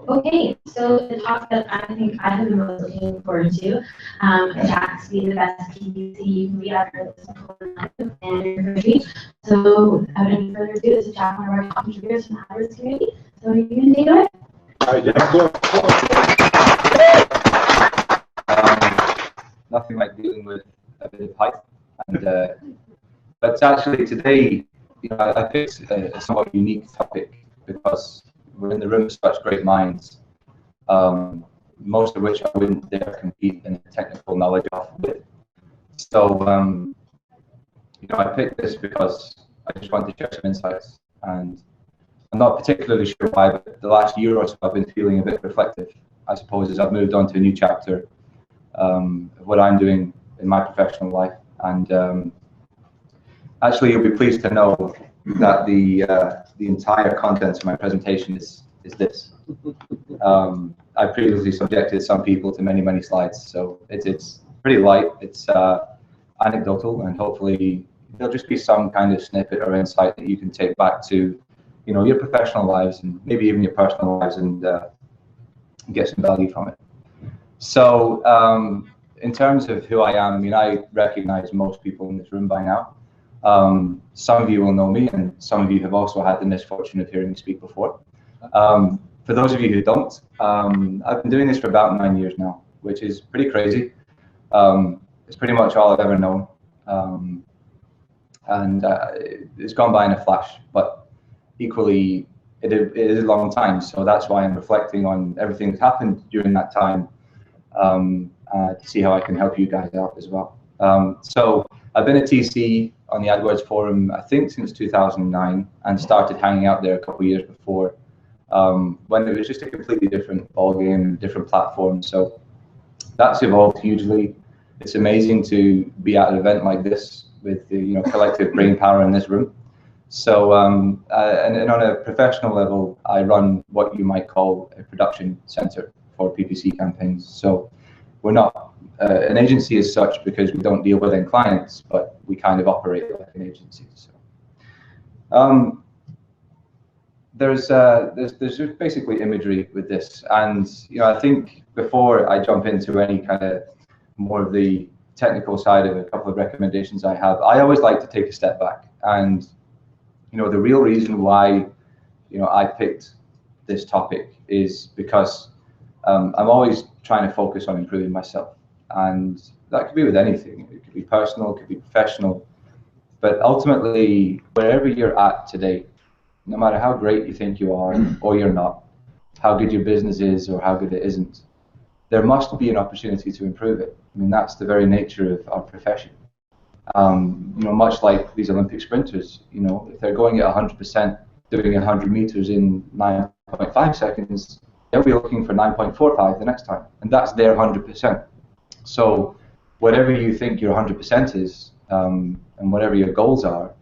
Okay, so the topic that I think I have been most looking forward to, Jack's be the best PPC you can be after this important life and your country. So without any further ado, this is Jack, one of our top contributors from the AdWords community. So you can take it away. All right, nothing like dealing with a bit of hype, and but actually today, I picked a somewhat unique topic because we're in the room of such great minds, most of which I wouldn't dare compete in technical knowledge of with. So, I picked this because I just wanted to share some insights, and I'm not particularly sure why, but the last year or so I've been feeling a bit reflective, I suppose, as I've moved on to a new chapter of what I'm doing in my professional life. And actually, you'll be pleased to know that the entire contents of my presentation is this. I previously subjected some people to many slides, so it's pretty light. It's anecdotal, and hopefully there'll just be some kind of snippet or insight that you can take back to, your professional lives and maybe even your personal lives, and get some value from it. So, in terms of who I am, I recognize most people in this room by now. Some of you will know me, and some of you have also had the misfortune of hearing me speak before. For those of you who don't, I've been doing this for about 9 years now, which is pretty crazy. It's pretty much all I've ever known, and it's gone by in a flash, but equally it is a long time, so that's why I'm reflecting on everything that's happened during that time, to see how I can help you guys out as well. So I've been a TC on the AdWords forum, I think, since 2009, and started hanging out there a couple of years before, when it was just a completely different ballgame, different platform. So that's evolved hugely. It's amazing to be at an event like this with the collective brain power in this room. So and on a professional level, I run what you might call a production center for PPC campaigns. So we're not an agency as such, because we don't deal with end clients, but we kind of operate like an agency. So there's just basically imagery with this, and I think before I jump into any kind of more of the technical side of a couple of recommendations I have, I always like to take a step back. And the real reason why I picked this topic is because I'm always trying to focus on improving myself, and that could be with anything. It could be personal, it could be professional, but ultimately, wherever you're at today, no matter how great you think you are or you're not, how good your business is or how good it isn't, there must be an opportunity to improve it. That's the very nature of our profession. Much like these Olympic sprinters, if they're going at 100%, doing 100 meters in 9.5 seconds, they'll be looking for 9.45 the next time, and that's their 100%. So whatever you think your 100% is, and whatever your goals are,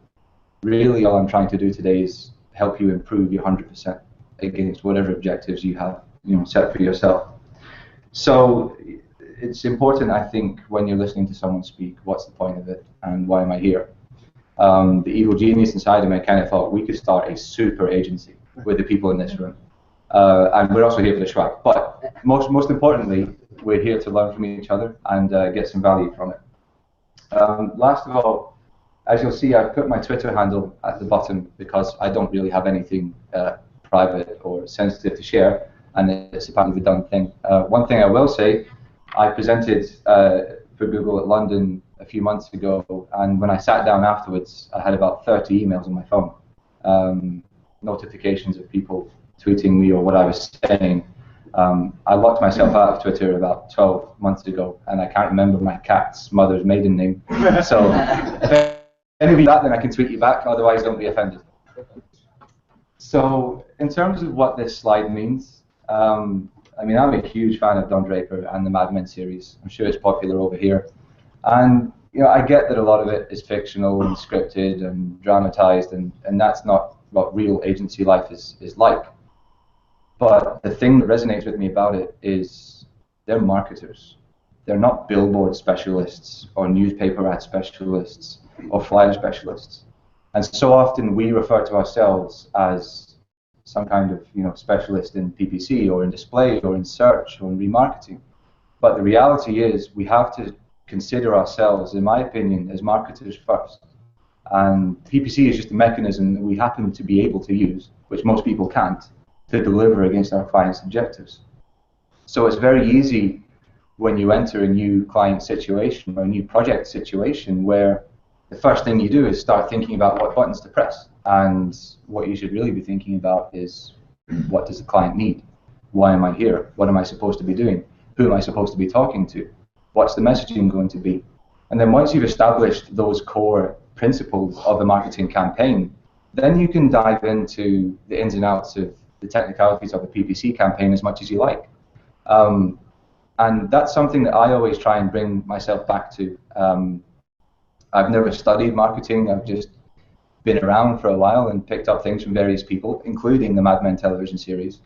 really all I'm trying to do today is help you improve your 100% against whatever objectives you have set for yourself. So it's important, I think, when you're listening to someone speak, what's the point of it and why am I here? The evil genius inside of me kind of thought we could start a super agency with the people in this room. And we're also here for the swag. But most importantly, we're here to learn from each other and get some value from it. Last of all, as you'll see, I've put my Twitter handle at the bottom because I don't really have anything private or sensitive to share, and it's apparently the done thing. One thing I will say, I presented for Google at London a few months ago, and when I sat down afterwards, I had about 30 emails on my phone, notifications of people tweeting me or what I was saying. I locked myself out of Twitter about 12 months ago, and I can't remember my cat's mother's maiden name. So if any of you do that, then I can tweet you back, otherwise don't be offended. So in terms of what this slide means, I'm a huge fan of Don Draper and the Mad Men series. I'm sure it's popular over here. And I get that a lot of it is fictional and scripted and dramatized, and that's not what real agency life is like. But the thing that resonates with me about it is they're marketers. They're not billboard specialists or newspaper ad specialists or flyer specialists. And so often we refer to ourselves as some kind of specialist in PPC or in display or in search or in remarketing. But the reality is we have to consider ourselves, in my opinion, as marketers first. And PPC is just a mechanism that we happen to be able to use, which most people can't, to deliver against our clients' objectives. So it's very easy when you enter a new client situation or a new project situation where the first thing you do is start thinking about what buttons to press. And what you should really be thinking about is, what does the client need? Why am I here? What am I supposed to be doing? Who am I supposed to be talking to? What's the messaging going to be? And then once you've established those core principles of a marketing campaign, then you can dive into the ins and outs of the technicalities of a PPC campaign as much as you like. And that's something that I always try and bring myself back to. I've never studied marketing. I've just been around for a while and picked up things from various people, including the Mad Men television series.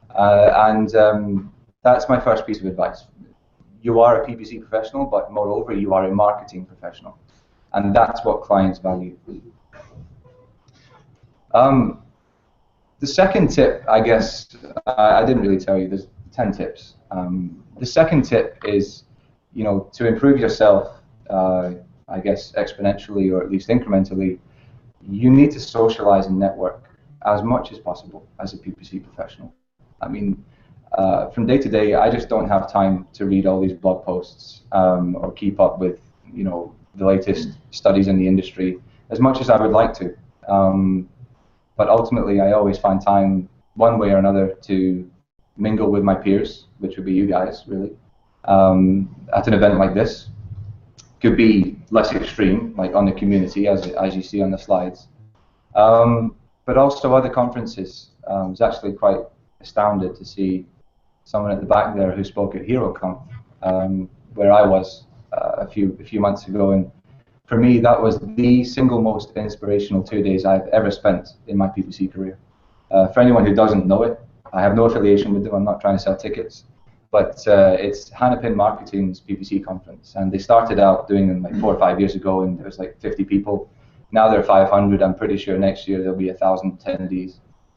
That's my first piece of advice. You are a PPC professional, but moreover, you are a marketing professional. And that's what clients value. The second tip, I guess, I didn't really tell you, there's 10 tips. The second tip is, to improve yourself, I guess, exponentially or at least incrementally, you need to socialize and network as much as possible as a PPC professional. I mean, from day to day, I just don't have time to read all these blog posts or keep up with, the latest studies in the industry as much as I would like to. But ultimately, I always find time, one way or another, to mingle with my peers, which would be you guys, really, at an event like this. Could be less extreme, like on the community, as you see on the slides, but also other conferences. I was actually quite astounded to see someone at the back there who spoke at HeroConf, where I was a few months ago, and for me that was the single most inspirational 2 days I've ever spent in my PPC career. For anyone who doesn't know it, I have no affiliation with them. I'm not trying to sell tickets. But it's Hannapin Marketing's PPC conference, and they started out doing them like 4 or 5 years ago, and there was like 50 people. Now there are 500. I'm pretty sure next year there'll be 1,000 attendees,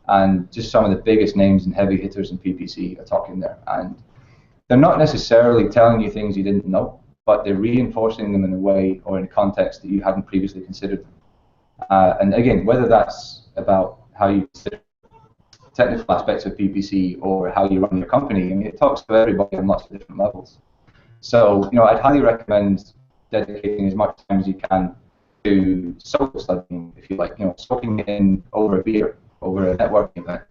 and just some of the biggest names and heavy hitters in PPC are talking there. And they're not necessarily telling you things you didn't know, but they're reinforcing them in a way or in a context that you hadn't previously considered them. And again, whether that's about how you consider technical aspects of PPC or how you run your company, I mean, it talks to everybody on lots of different levels. So, I'd highly recommend dedicating as much time as you can to social studying, if you like, soaking in over a beer, over a networking event,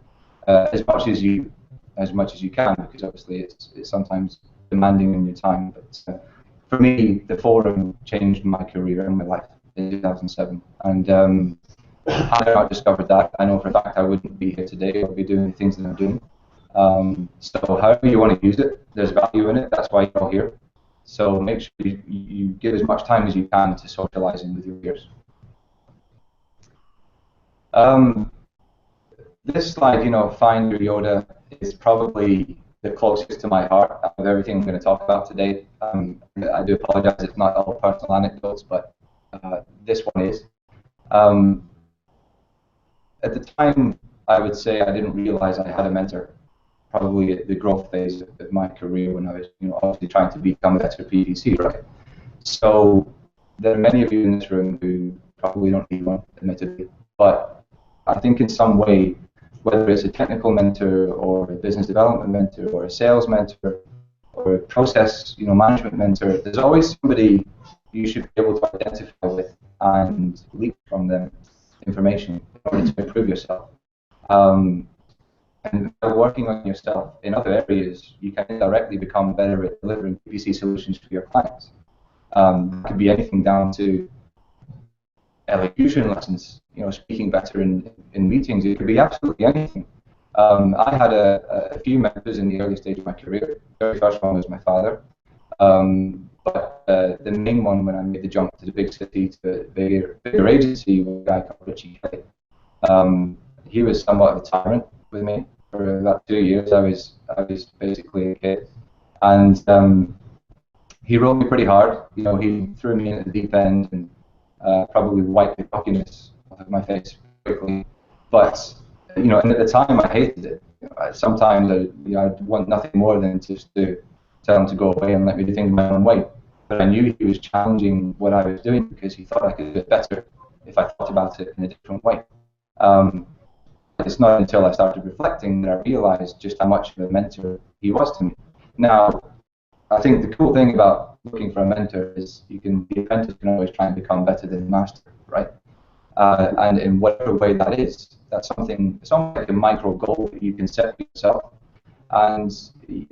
as much as you can, because obviously it's sometimes demanding in your time. But for me, the forum changed my career and my life in 2007, and had I not discovered that, I know for a fact I wouldn't be here today or be doing the things that I'm doing. So however you want to use it, there's value in it. That's why you're all here. So make sure you give as much time as you can to socializing with your peers. This slide, find your Yoda, is probably the closest to my heart of everything I'm going to talk about today. I do apologize, it's not all personal anecdotes, but this one is. At the time, I would say I didn't realize I had a mentor, probably at the growth phase of my career when I was, obviously trying to become a better PPC, right? So there are many of you in this room who probably don't need one, admittedly, but I think in some way, whether it's a technical mentor or a business development mentor or a sales mentor or a process, management mentor, there's always somebody you should be able to identify with and leak from them information in order to improve yourself. And by working on yourself in other areas, you can indirectly become better at delivering PPC solutions to your clients. It could be anything down to elocution lessons, speaking better in meetings. It could be absolutely anything. I had a few mentors in the early stage of my career. The very first one was my father. But the main one, when I made the jump to the big city, to a bigger agency, was a guy called Richie Kelly. He was somewhat of a tyrant with me for about 2 years. I was basically a kid, and he rode me pretty hard. He threw me into the deep end and probably wiped the cockiness off of my face quickly. But and at the time I hated it. Sometimes I'd want nothing more than just to tell him to go away and let me do things my own way. But I knew he was challenging what I was doing because he thought I could do it better if I thought about it in a different way. It's not until I started reflecting that I realized just how much of a mentor he was to me. Now, I think the cool thing about looking for a mentor is the apprentice can always try and become better than the master, right? And in whatever way that is, that's something. It's almost like a micro goal that you can set for yourself. And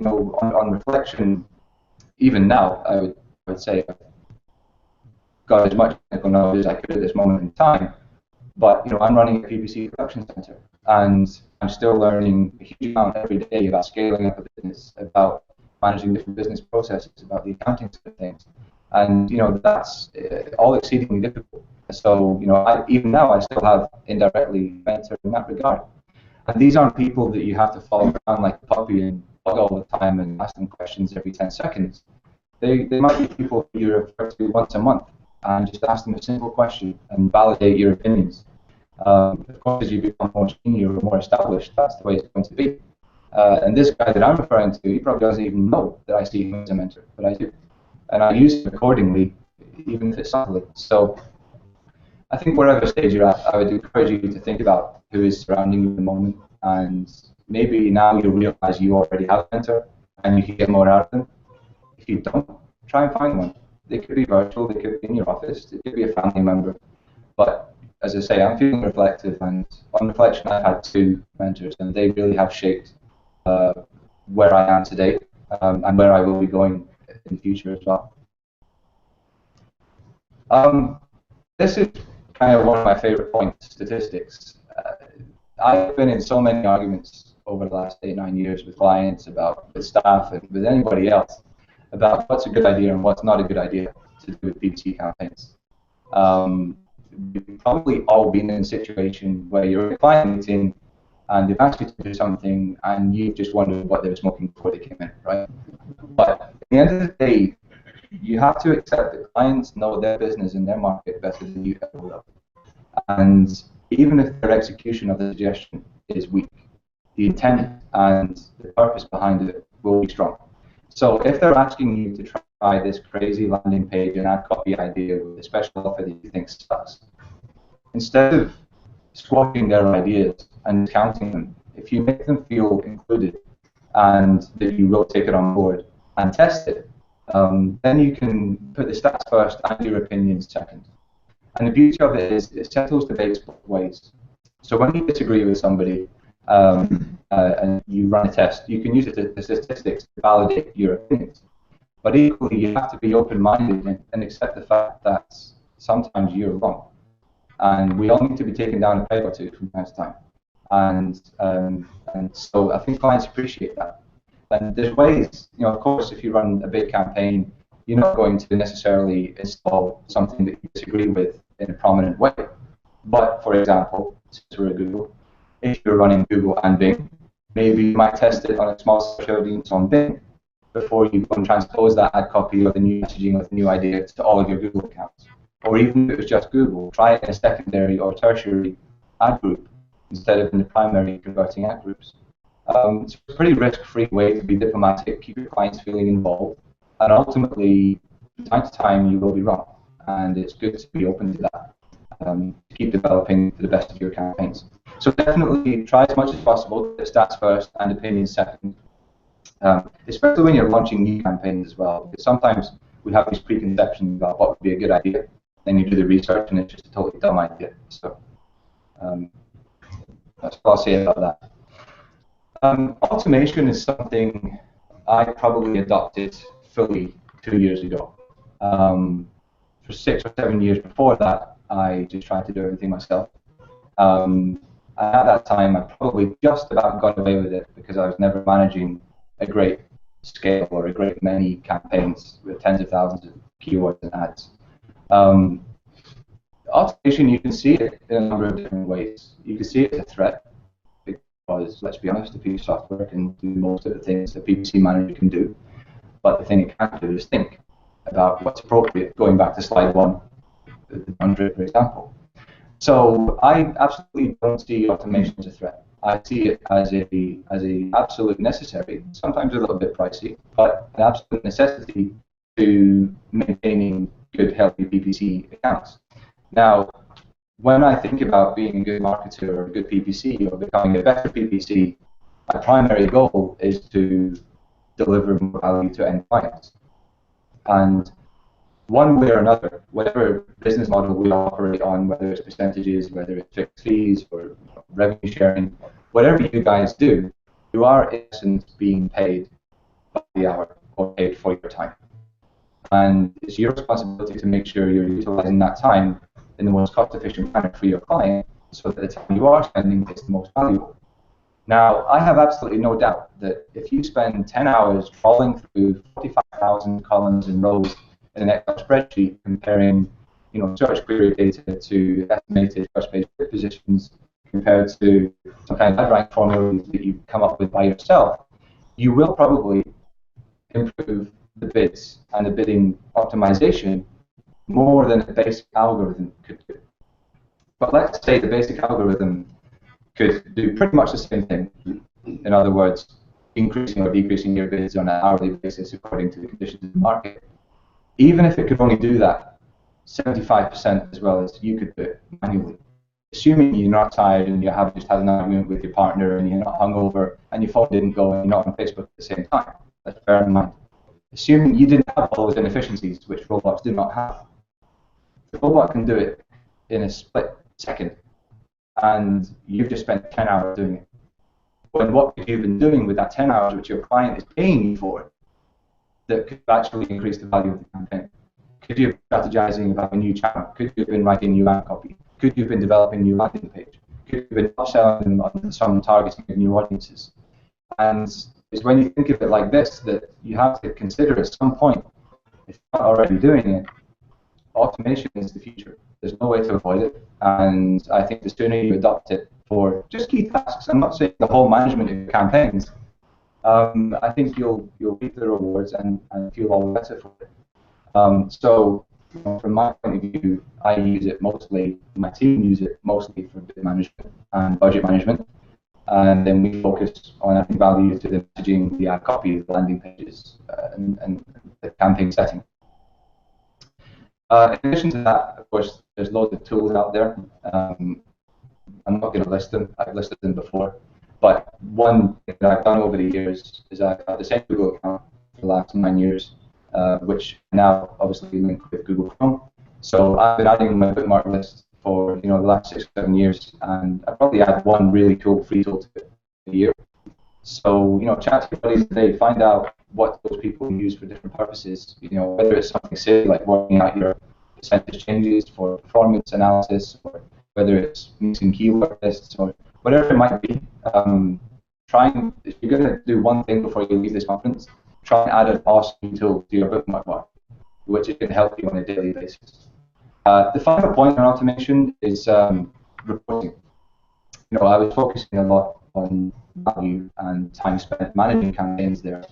on reflection, even now, I would say I've got as much technical knowledge as I could at this moment in time. But I'm running a PPC production center, and I'm still learning a huge amount every day about scaling up a business, about managing different business processes, about the accounting side of things, and that's all exceedingly difficult. So even now I still have indirectly mentored in that regard. And these aren't people that you have to follow around like a puppy and bug all the time and ask them questions every 10 seconds. They might be people you refer to once a month and just ask them a simple question and validate your opinions. Of course, as you become more senior or more established, that's the way it's going to be. And this guy that I'm referring to, he probably doesn't even know that I see him as a mentor, but I do. And I use him accordingly, even if it's subtly. So I think wherever stage you're at, I would encourage you to think about who is surrounding you at the moment, and maybe now you'll realize you already have a mentor and you can get more out of them. If you don't, try and find one. They could be virtual, they could be in your office, it could be a family member. But as I say, I'm feeling reflective, and on reflection, I've had 2 mentors, and they really have shaped where I am today and where I will be going in the future as well. This is kind of one of my favorite points, statistics. I've been in so many arguments over the last 8-9 years with clients, with staff, and with anybody else about what's a good idea and what's not a good idea to do with PPC campaigns. We've probably all been in a situation where you're in a client meeting and they've asked you to do something and you've just wondered what they were smoking before they came in, right? But at the end of the day, you have to accept that clients know their business and their market better than you ever will. And even if their execution of the suggestion is weak, the intent and the purpose behind it will be strong. So if they're asking you to try this crazy landing page and ad copy idea with a special offer that you think sucks, instead of squashing their ideas and discounting them, if you make them feel included and that you will take it on board and test it, then you can put the stats first and your opinions second. And the beauty of it is it settles debates both ways. So when you disagree with somebody and you run a test, you can use the statistics to validate your opinions. But equally, you have to be open-minded and accept the fact that sometimes you're wrong. And we all need to be taken down a peg or two from time to time. And so I think clients appreciate that. And there's ways, of course, if you run a big campaign, you're not going to necessarily install something that you disagree with in a prominent way. But, for example, since we're at Google, if you're running Google and Bing, maybe you might test it on a small search audience on Bing before you go and transpose that ad copy or the new messaging or the new idea to all of your Google accounts. Or even if it was just Google, try it in a secondary or tertiary ad group instead of in the primary converting ad groups. It's a pretty risk-free way to be diplomatic, keep your clients feeling involved, and ultimately, from time to time, you will be wrong. And it's good to be open to that, to keep developing to the best of your campaigns. So definitely try as much as possible, the stats first and opinions second, especially when you're launching new campaigns as well, because sometimes we have these preconceptions about what would be a good idea, then you do the research and it's just a totally dumb idea. So that's what I'll say about that. Automation is something I probably adopted fully 2 years ago. For 6 or 7 years before that, I just tried to do everything myself. And at that time, I probably just about got away with it because I was never managing a great scale or a great many campaigns with tens of thousands of keywords and ads. Automation, you can see it in a number of different ways. You can see it as a threat because, let's be honest, a piece of software can do most of the things that PPC Manager can do. But the thing it can't do is think about what's appropriate, going back to slide 1, the 100, for example. So I absolutely don't see automation as a threat. I see it as a absolute necessary, sometimes a little bit pricey, but an absolute necessity to maintaining good, healthy PPC accounts. Now, when I think about being a good marketer or a good PPC or becoming a better PPC, my primary goal is to deliver more value to end clients. And one way or another, whatever business model we operate on, whether it's percentages, whether it's fixed fees or revenue sharing, whatever you guys do, you are in essence being paid by the hour or paid for your time. And it's your responsibility to make sure you're utilizing that time in the most cost-efficient manner for your client so that the time you are spending is the most valuable. Now, I have absolutely no doubt that if you spend 10 hours trawling through 45,000 columns and rows in an Excel spreadsheet comparing, search query data to estimated first-page positions compared to some kind of rank formula that you come up with by yourself, you will probably improve the bids and the bidding optimization more than a basic algorithm could do. But let's say the basic algorithm could do pretty much the same thing. In other words, increasing or decreasing your bids on an hourly basis according to the conditions of the market. Even if it could only do that 75% as well as you could do it manually, assuming you're not tired and you haven't just had an argument with your partner and you're not hungover and your phone didn't go and you're not on Facebook at the same time. Let's bear in mind. Assuming you didn't have all those inefficiencies, which robots do not have. The robot can do it in a split second, and you've just spent 10 hours doing it. When what could you have been doing with that 10 hours which your client is paying you for that could actually increase the value of the campaign? Could you have been strategizing about a new channel? Could you have been writing new ad copy? Could you have been developing a new landing page? Could you have been upselling on some targeting of new audiences? And it's when you think of it like this that you have to consider at some point, if you're not already doing it, automation is the future. There's no way to avoid it, and I think the sooner you adopt it for just key tasks, I'm not saying the whole management of your campaigns, I think you'll reap the rewards and feel all the better for it. So from my point of view, I use it mostly, my team use it mostly for bid management and budget management, and then we focus on adding value to the messaging, the ad copy, the landing pages, and the campaign setting. In addition to that, of course, there's loads of tools out there. I'm not going to list them. I've listed them before. But one thing that I've done over the years is I've had the same Google account for the last 9 years, which now obviously linked with Google Chrome. So I've been adding my bookmark list for the last 6 or 7 years, and I probably add one really cool free tool to it a year. So chat to your buddies today, find out what those people use for different purposes. Whether it's something silly like working out your percentage changes for performance analysis, or whether it's mixing keyword lists, or whatever it might be. If you're going to do one thing before you leave this conference, try and add an awesome tool to your bookmark bar, which is going to help you on a daily basis. The final point on automation is reporting. I was focusing a lot on value and time spent managing campaigns there,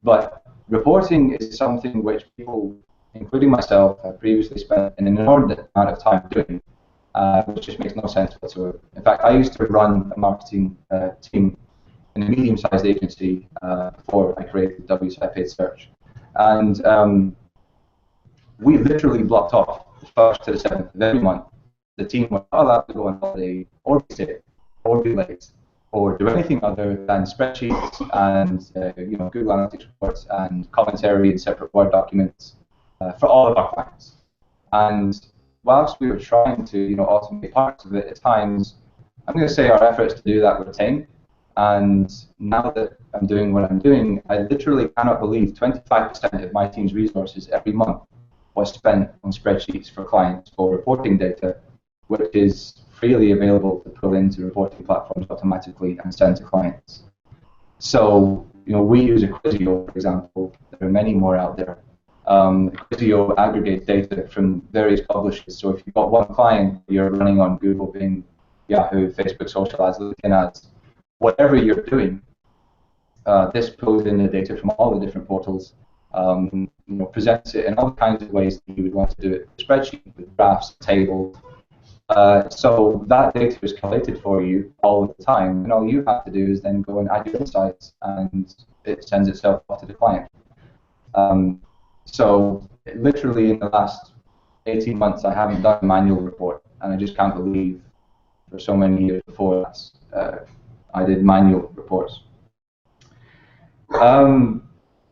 but reporting is something which people, including myself, have previously spent an inordinate amount of time doing, which just makes no sense whatsoever. In fact, I used to run a marketing team in a medium-sized agency before I created WSI Paid Search, and we literally blocked off the 1st to the 7th of every month. The team were not allowed to go on holiday, or be sick, or be late, or do anything other than spreadsheets and Google Analytics reports and commentary in separate Word documents for all of our clients. And whilst we were trying to automate parts of it, at times, I'm going to say our efforts to do that were tame. And now that I'm doing what I'm doing, I literally cannot believe 25% of my team's resources every month was spent on spreadsheets for clients for reporting data, which is freely available to pull into reporting platforms automatically and send to clients. So, we use Quizio, for example. There are many more out there. Quizio aggregates data from various publishers. So if you've got one client you're running on Google, Bing, Yahoo, Facebook social ads, LinkedIn ads, whatever you're doing, this pulls in the data from all the different portals, presents it in all kinds of ways that you would want to do it. Spreadsheet with graphs, tables, So that data is collated for you all the time, and all you have to do is then go and add your insights, and it sends itself off to the client. So literally in the last 18 months, I haven't done a manual report, and I just can't believe for so many years before that I did manual reports.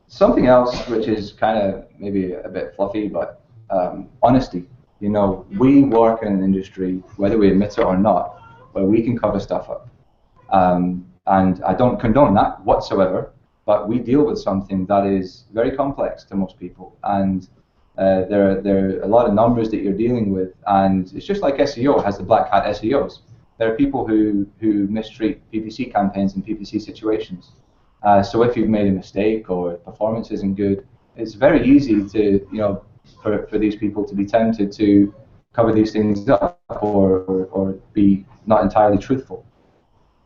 Something else which is kind of maybe a bit fluffy, but honesty. You know, we work in an industry, whether we admit it or not, where we can cover stuff up. And I don't condone that whatsoever, but we deal with something that is very complex to most people. And there are a lot of numbers that you're dealing with, and it's just like SEO has the black hat SEOs. There are people who mistreat PPC campaigns in PPC situations. So if you've made a mistake or performance isn't good, it's very easy to, for these people to be tempted to cover these things up or be not entirely truthful.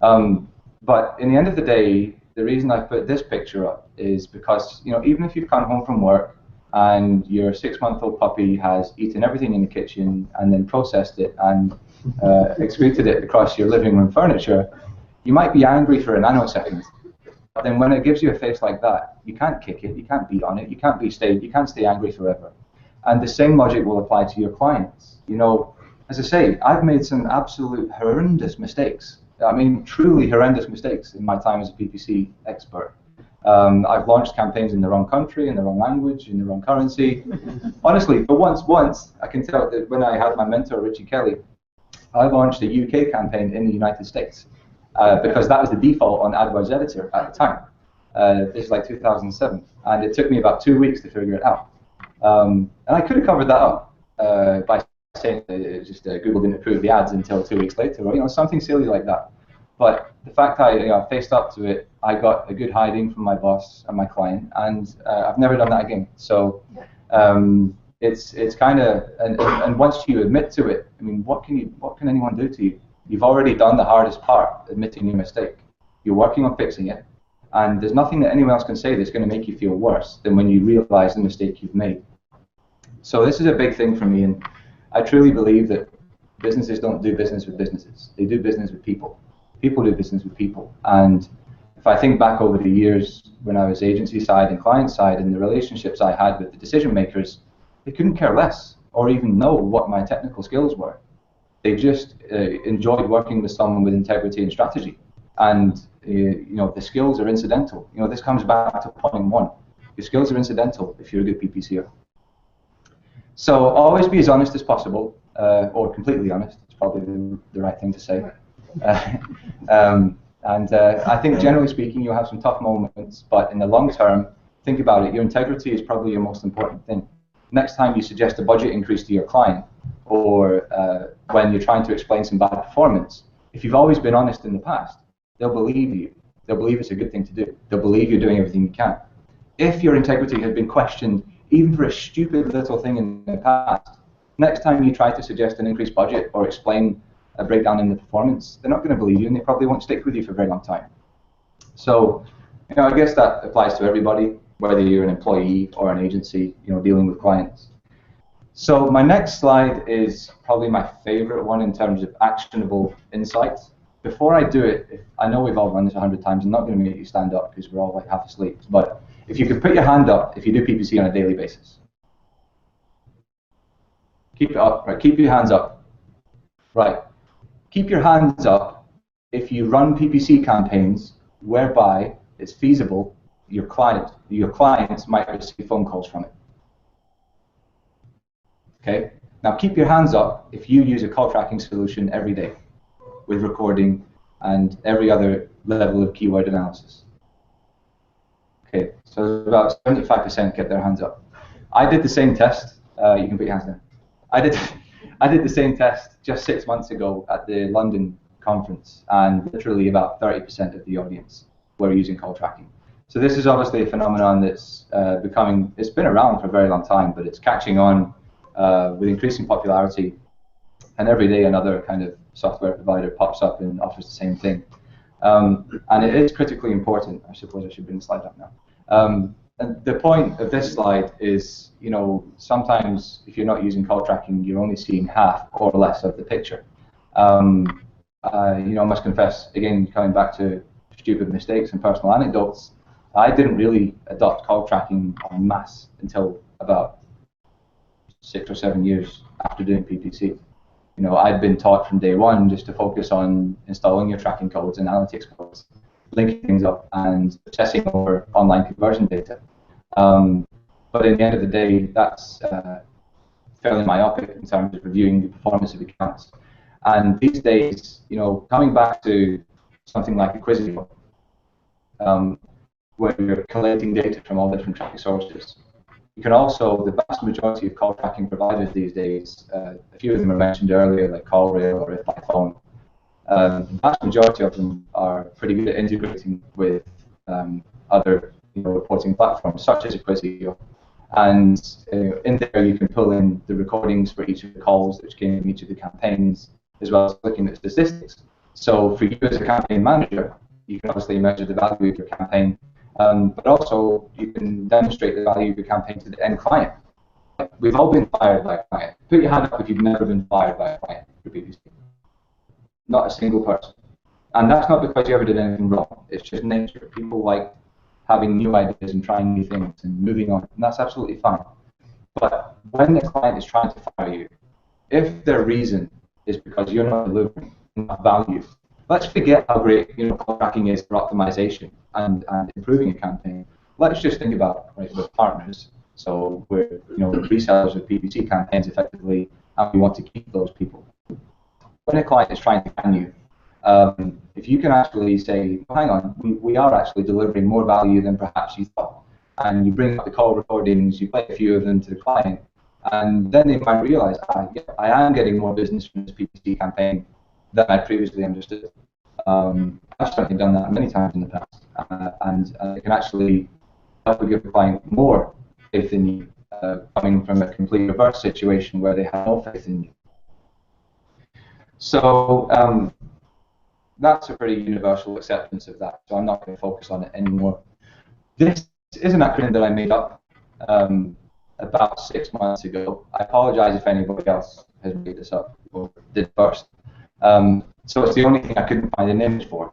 But in the end of the day, the reason I put this picture up is because, even if you've come home from work and your 6-month-old puppy has eaten everything in the kitchen and then processed it and excreted it across your living room furniture, you might be angry for a nanosecond. But then when it gives you a face like that, you can't kick it, you can't beat on it, you can't stay angry forever. And the same logic will apply to your clients. As I say, I've made some absolute horrendous mistakes. I mean, truly horrendous mistakes in my time as a PPC expert. I've launched campaigns in the wrong country, in the wrong language, in the wrong currency. Honestly, for once, I can tell that when I had my mentor, Richie Kelly, I launched a UK campaign in the United States. Because that was the default on AdWords Editor at the time. This is like 2007, and it took me about 2 weeks to figure it out. And I could have covered that up by saying that it just Google didn't approve the ads until 2 weeks later, or something silly like that. But the fact I faced up to it, I got a good hiding from my boss and my client, and I've never done that again. So it's kind of, and once you admit to it, I mean, what can anyone do to you? You've already done the hardest part, admitting your mistake. You're working on fixing it, and there's nothing that anyone else can say that's going to make you feel worse than when you realize the mistake you've made. So this is a big thing for me, and I truly believe that businesses don't do business with businesses. They do business with people. People do business with people. And if I think back over the years when I was agency side and client side and the relationships I had with the decision makers, they couldn't care less or even know what my technical skills were. They just enjoyed working with someone with integrity and strategy, and the skills are incidental. This comes back to point one. Your skills are incidental if you're a good PPCer. So always be as honest as possible, or completely honest. It's probably the right thing to say. I think generally speaking, you'll have some tough moments, but in the long term, think about it. Your integrity is probably your most important thing. Next time you suggest a budget increase to your client, or when you're trying to explain some bad performance, if you've always been honest in the past, they'll believe you. They'll believe it's a good thing to do. They'll believe you're doing everything you can. If your integrity has been questioned, even for a stupid little thing in the past, next time you try to suggest an increased budget or explain a breakdown in the performance, they're not going to believe you, and they probably won't stick with you for a very long time. So, I guess that applies to everybody, whether you're an employee or an agency, dealing with clients. So my next slide is probably my favorite one in terms of actionable insights. Before I do it, I know we've all run this 100 times. I'm not going to make you stand up because we're all like half asleep. But if you could put your hand up if you do PPC on a daily basis. Keep it up, right? Keep your hands up. Right. Keep your hands up if you run PPC campaigns whereby it's feasible your clients might receive phone calls from it. Okay. Now keep your hands up if you use a call tracking solution every day with recording and every other level of keyword analysis. Okay, so about 75% get their hands up. I did the same test. You can put your hands down. I did the same test just 6 months ago at the London conference, and literally about 30% of the audience were using call tracking. So this is obviously a phenomenon that's it's been around for a very long time, but it's catching on with increasing popularity, and every day another kind of software provider pops up and offers the same thing. And it is critically important. I suppose I should bring the slide up now. And the point of this slide is, sometimes if you're not using call tracking, you're only seeing half or less of the picture. I must confess, again, coming back to stupid mistakes and personal anecdotes, I didn't really adopt call tracking en masse until about 6 or 7 years after doing PPC. I'd been taught from day one just to focus on installing your tracking codes and analytics codes, linking things up, and obsessing over online conversion data. But in the end of the day, that's fairly myopic in terms of reviewing the performance of accounts. And these days, coming back to something like a Quizio, where you're collating data from all different tracking sources, you can also, the vast majority of call tracking providers these days, a few of them were mentioned earlier, like CallRail or iPhone. The vast majority of them are pretty good at integrating with other reporting platforms, such as a Quizio. And in there, you can pull in the recordings for each of the calls which came in each of the campaigns, as well as looking at statistics. So for you as a campaign manager, you can obviously measure the value of your campaign, but also you can demonstrate the value of your campaign to the end client. We've all been fired by a client. Put your hand up if you've never been fired by a client for PPC. Not a single person. And that's not because you ever did anything wrong. It's just nature. People like having new ideas and trying new things and moving on, and that's absolutely fine. But when the client is trying to fire you, if their reason is because you're not delivering enough value, let's forget how great call tracking is for optimization and improving a campaign. Let's just think about with partners. So we're resellers of PPC campaigns effectively, and we want to keep those people. When a client is trying to can you, if you can actually say, hang on, we are actually delivering more value than perhaps you thought, and you bring up the call recordings, you play a few of them to the client, and then they might realize, I am getting more business from this PPC campaign than I previously understood. I've certainly done that many times in the past, and it can actually help to give the client more faith in you, coming from a complete reverse situation where they have no faith in you. So that's a pretty universal acceptance of that, so I'm not going to focus on it anymore. This is an acronym that I made up about 6 months ago. I apologize if anybody else has made this up or did first. So it's the only thing I couldn't find an image for.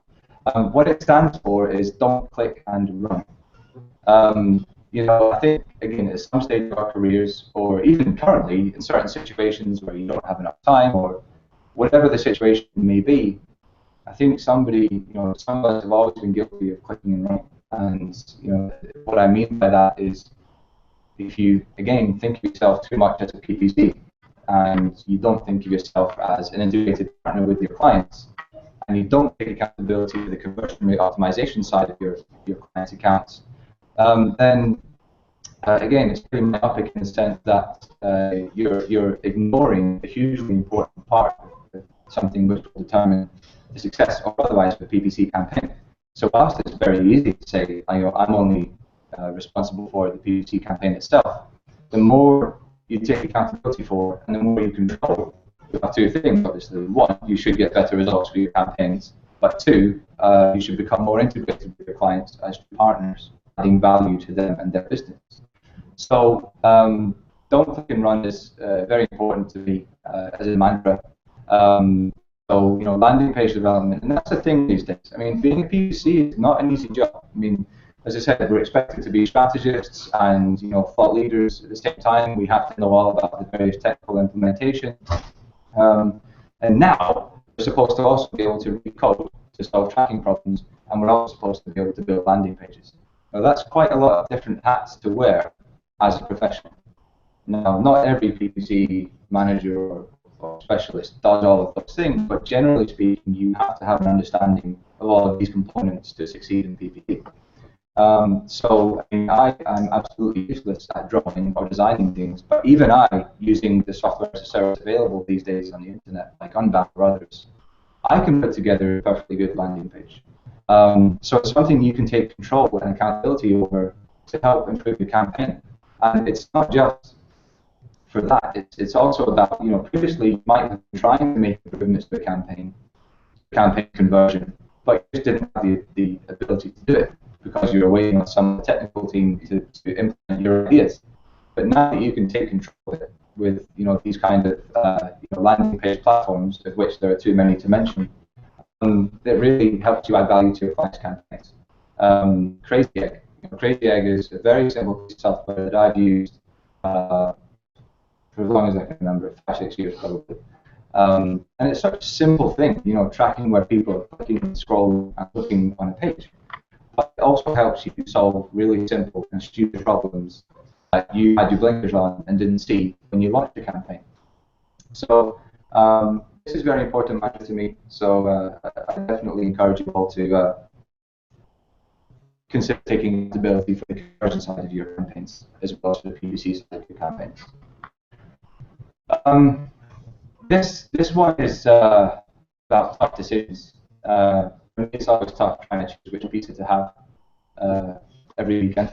What it stands for is don't click and run. I think, again, at some stage of our careers, or even currently in certain situations where you don't have enough time, or whatever the situation may be, I think some of us have always been guilty of clicking and running. And what I mean by that is, if you again think of yourself too much as a PPC, and you don't think of yourself as an integrated partner with your clients, and you don't take accountability for the conversion rate optimization side of your clients' accounts, then again, it's pretty myopic in the sense that you're ignoring a hugely important part of something which will determine the success or otherwise of a PPC campaign. So whilst it's very easy to say, I'm only responsible for the PPC campaign itself, the more you take accountability for and the more you control, you have two things, obviously. One, you should get better results for your campaigns, but two, you should become more integrated with your clients as partners, adding value to them and their business. So don't click and run is very important to me as a mantra. So landing page development, and that's the thing these days. I mean, being a PPC is not an easy job. I mean, as I said, we're expected to be strategists and thought leaders. At the same time, we have to know all about the various technical implementation. And now we're supposed to also be able to read code to solve tracking problems, and we're also supposed to be able to build landing pages. Now, that's quite a lot of different hats to wear as a professional. Now, not every PPC manager or specialist does all of those things, but generally speaking, you have to have an understanding of all of these components to succeed in PPC. So I mean, I'm absolutely useless at drawing or designing things, but even I, using the software as a service available these days on the internet, like Unbound or others, I can put together a perfectly good landing page. So it's something you can take control and accountability over to help improve your campaign. And it's not just for that, it's also about, previously you might have been trying to make improvements to a campaign conversion, but you just didn't have the ability to do it because because you were waiting on some technical team to implement your ideas. But now that you can take control of it with these kind of landing page platforms, of which there are too many to mention, it really helps you add value to your clients' campaigns. Crazy Egg. Crazy Egg is a very simple piece of software that I've used for as long as I can remember, 5-6 years probably. And it's such a simple thing, tracking where people are clicking and scrolling and looking on a page. But it also helps you solve really simple and stupid problems that you had your blinkers on and didn't see when you launched your campaign. So this is a very important matter to me. So I definitely encourage you all to consider taking accountability for the conversion side of your campaigns as well as for the PPC side of your campaigns. This one is about tough decisions. For me, it's always tough trying to choose which pizza to have every weekend.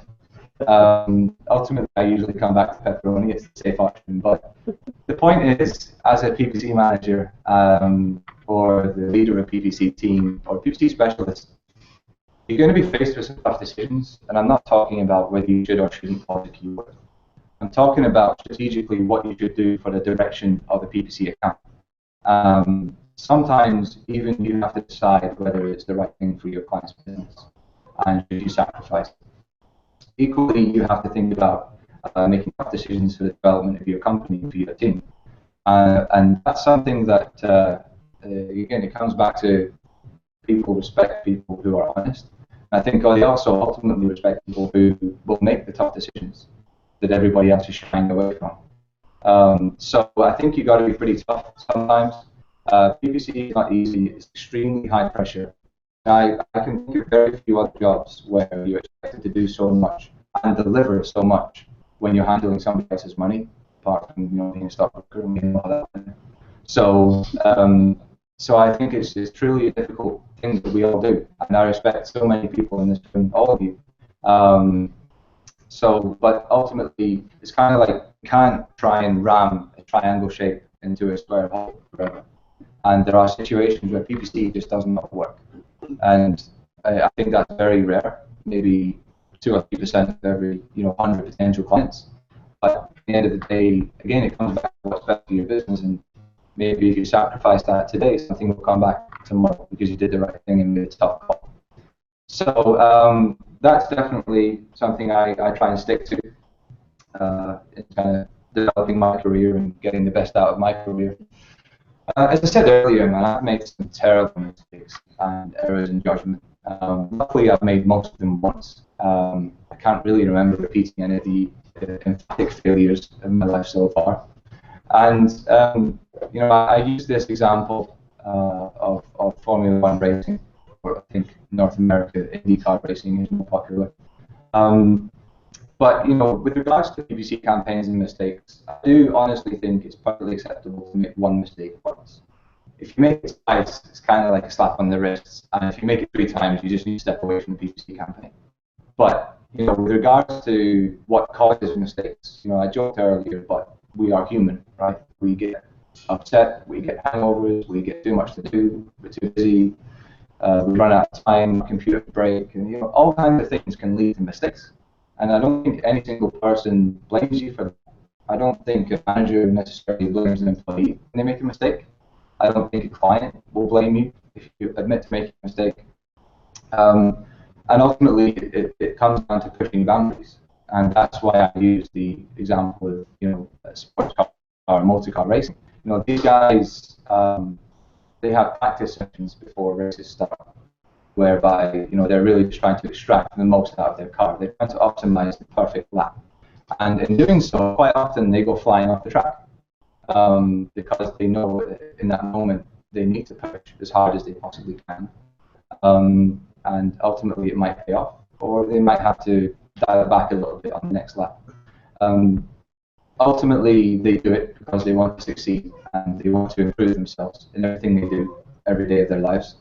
Ultimately, I usually come back to pepperoni. It's the safe option. But the point is, as a PPC manager or the leader of a PPC team or PPC specialist, you're going to be faced with some tough decisions. And I'm not talking about whether you should or shouldn't follow the keyword. I'm talking about strategically what you should do for the direction of the PPC account. Sometimes even you have to decide whether it's the right thing for your client's business, and should you sacrifice. Equally, you have to think about making tough decisions for the development of your company, for your team. And that's something that, again, it comes back to people respect people who are honest. And I think they also ultimately respect people who will make the tough decisions that everybody else is shying away from. So I think you've got to be pretty tough sometimes. PPC is not easy. It's extremely high pressure. I can think of very few other jobs where you're expected to do so much and deliver so much when you're handling somebody else's money, apart from being a stockbroker and all that. So I think it's truly a difficult thing that we all do, and I respect so many people in this room, all of you. But ultimately, it's kind of like you can't try and ram a triangle shape into a square hole forever. And there are situations where PPC just does not work. And I think that's very rare, maybe 2 or 3% of every 100 potential clients. But at the end of the day, again, it comes back to what's best for your business. And maybe if you sacrifice that today, something will come back tomorrow because you did the right thing and made a tough call. So that's definitely something I try and stick to in kind of developing my career and getting the best out of my career. As I said earlier, man, I've made some terrible mistakes and errors in judgment. Luckily, I've made most of them once. I can't really remember repeating any of the emphatic failures in my life so far. And I use this example of Formula One racing. I think North America, IndyCar racing is more popular. But with regards to PPC campaigns and mistakes, I do honestly think it's perfectly acceptable to make one mistake once. If you make it twice, it's kind of like a slap on the wrist, and if you make it 3 times, you just need to step away from the PPC campaign. But with regards to what causes mistakes, I joked earlier, but we are human, right? We get upset, we get hangovers, we get too much to do, we're too busy. We run out of time, computer break, and all kinds of things can lead to mistakes. And I don't think any single person blames you for that. I don't think a manager necessarily blames an employee when they make a mistake. I don't think a client will blame you if you admit to making a mistake. And ultimately, it comes down to pushing boundaries. And that's why I use the example of a sports car or multi-car racing. These guys, they have practice sessions before races start, whereby they're really just trying to extract the most out of their car. They're trying to optimize the perfect lap, and in doing so, quite often they go flying off the track because they know that in that moment they need to push as hard as they possibly can, and ultimately it might pay off, or they might have to dial it back a little bit on the next lap. Ultimately, they do it because they want to succeed and they want to improve themselves in everything they do every day of their lives.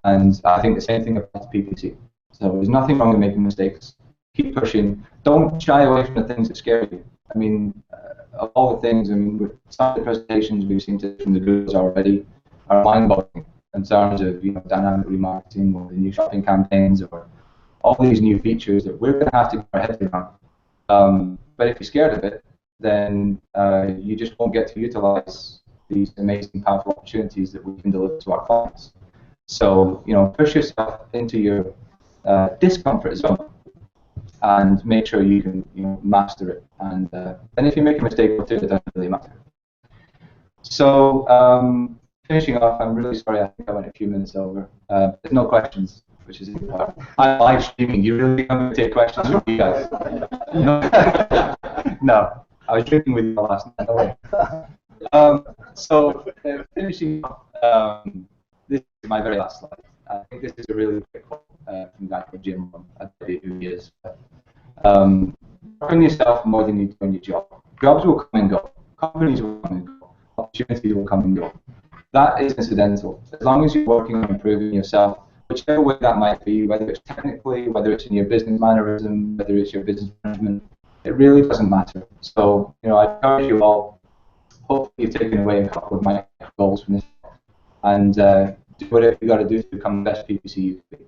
And I think the same thing applies to PPC. So there's nothing wrong with making mistakes. Keep pushing. Don't shy away from the things that scare you. I mean, of all the things, with some of the presentations we've seen from the gurus already are mind-boggling in terms of dynamic remarketing or the new shopping campaigns or all these new features that we're going to have to get our heads around. But if you're scared of it, then you just won't get to utilize these amazing, powerful opportunities that we can deliver to our clients. So, push yourself into your discomfort zone and make sure you can master it. And if you make a mistake or two, it doesn't really matter. So, finishing off, I'm really sorry, I think I went a few minutes over. There's no questions, which is important. I'm live streaming. You really think I'm going to take questions from you guys? No, no. I was drinking with you last night. So, finishing off, this is my very last slide. I think this is a really quick quote from a guy called Jim. I don't know who he is. Work on yourself more than you do on your job. Jobs will come and go. Companies will come and go. Opportunities will come and go. That is incidental. As long as you're working on improving yourself, whichever way that might be, whether it's technically, whether it's in your business mannerism, whether it's your business management, it really doesn't matter. So, I encourage you all, hopefully you've taken away a couple of my goals from this, and do whatever you got to do to become the best PPC you can be.